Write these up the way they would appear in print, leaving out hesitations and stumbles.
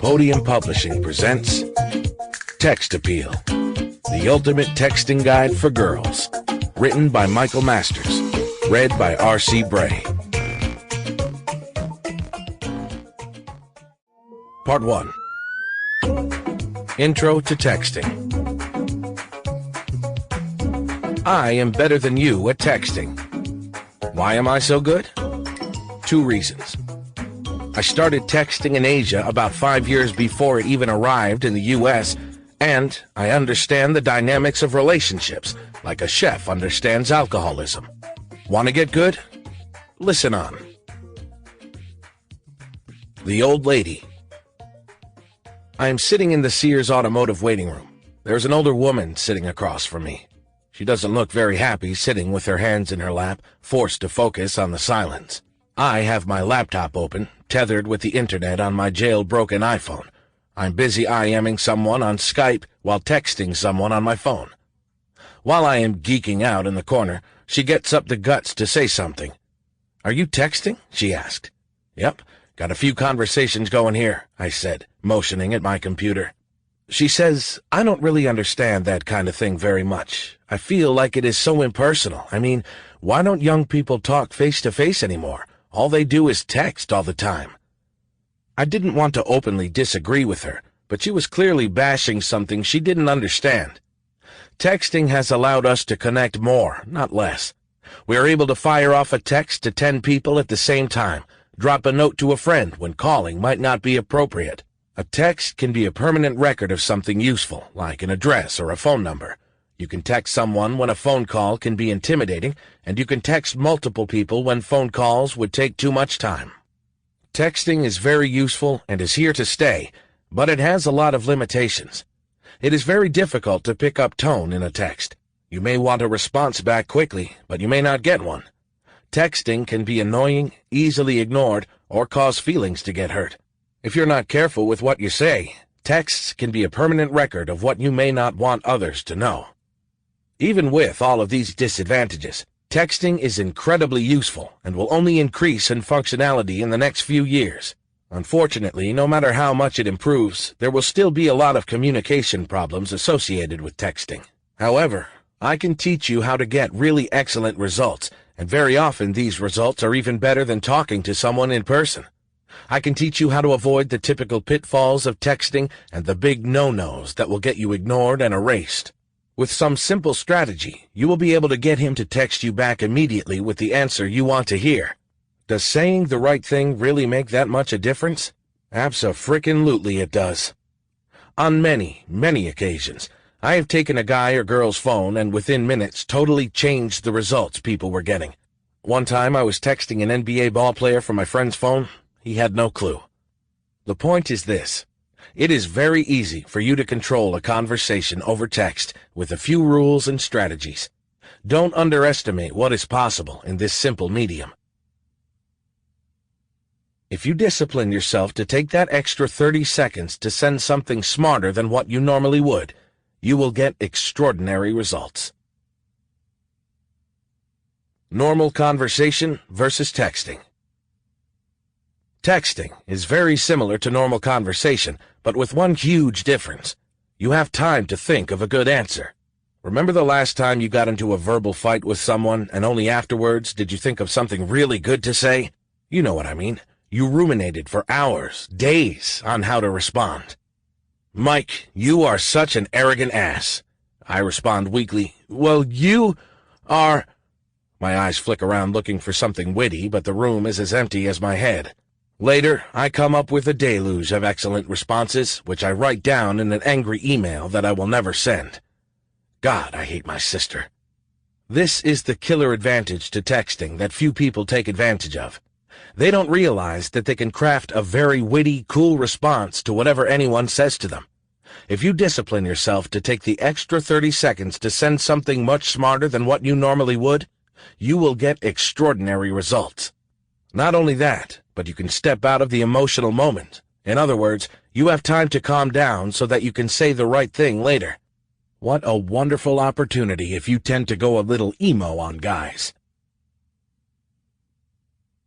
Podium Publishing presents TextAppeal, the ultimate texting guide for girls. Written by Michael Masters. Read by R.C. Bray. Part 1. Intro to Texting. I am better than you at texting. Why am I so good? 2 reasons. I started texting in Asia about 5 years before it even arrived in the U.S., and I understand the dynamics of relationships like a chef understands alcoholism. Want to get good? Listen on. The old lady. I am sitting in the Sears automotive waiting room. There's an older woman sitting across from me. She doesn't look very happy sitting with her hands in her lap, forced to focus on the silence. I have my laptop open, tethered with the internet on my jailbroken iPhone. I'm busy IMing someone on Skype while texting someone on my phone. While I am geeking out in the corner, she gets up the guts to say something. "Are you texting?" she asked. "Yep, got a few conversations going here," I said, motioning at my computer. She says, "I don't really understand that kind of thing very much. I feel like it is so impersonal. I mean, why don't young people talk face-to-face anymore? All they do is text all the time." I didn't want to openly disagree with her, but she was clearly bashing something she didn't understand. Texting has allowed us to connect more, not less. We are able to fire off a text to 10 people at the same time, drop a note to a friend when calling might not be appropriate. A text can be a permanent record of something useful, like an address or a phone number. You can text someone when a phone call can be intimidating, and you can text multiple people when phone calls would take too much time. Texting is very useful and is here to stay, but it has a lot of limitations. It is very difficult to pick up tone in a text. You may want a response back quickly, but you may not get one. Texting can be annoying, easily ignored, or cause feelings to get hurt. If you're not careful with what you say, texts can be a permanent record of what you may not want others to know. Even with all of these disadvantages, texting is incredibly useful and will only increase in functionality in the next few years. Unfortunately, no matter how much it improves, there will still be a lot of communication problems associated with texting. However, I can teach you how to get really excellent results, and very often these results are even better than talking to someone in person. I can teach you how to avoid the typical pitfalls of texting and the big no-nos that will get you ignored and erased. With some simple strategy, you will be able to get him to text you back immediately with the answer you want to hear. Does saying the right thing really make that much a difference? Abso-frickin-lutely it does. On many, many occasions, I have taken a guy or girl's phone and within minutes totally changed the results people were getting. One time I was texting an NBA ballplayer from my friend's phone. He had no clue. The point is this. It is very easy for you to control a conversation over text with a few rules and strategies. Don't underestimate what is possible in this simple medium. If you discipline yourself to take that extra 30 seconds to send something smarter than what you normally would, you will get extraordinary results. Normal conversation versus texting. Texting is very similar to normal conversation, but with one huge difference. You have time to think of a good answer. Remember the last time you got into a verbal fight with someone, and only afterwards did you think of something really good to say? You know what I mean. You ruminated for hours, days, on how to respond. "Mike, you are such an arrogant ass." I respond weakly, "Well, you are—" My eyes flick around looking for something witty, but the room is as empty as my head. Later, I come up with a deluge of excellent responses, which I write down in an angry email that I will never send. God, I hate my sister. This is the killer advantage to texting that few people take advantage of. They don't realize that they can craft a very witty, cool response to whatever anyone says to them. If you discipline yourself to take the extra 30 seconds to send something much smarter than what you normally would, you will get extraordinary results. Not only that, but you can step out of the emotional moment. In other words, you have time to calm down so that you can say the right thing later. What a wonderful opportunity if you tend to go a little emo on guys.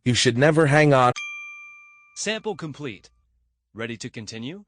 You should never hang on. Sample complete. Ready to continue?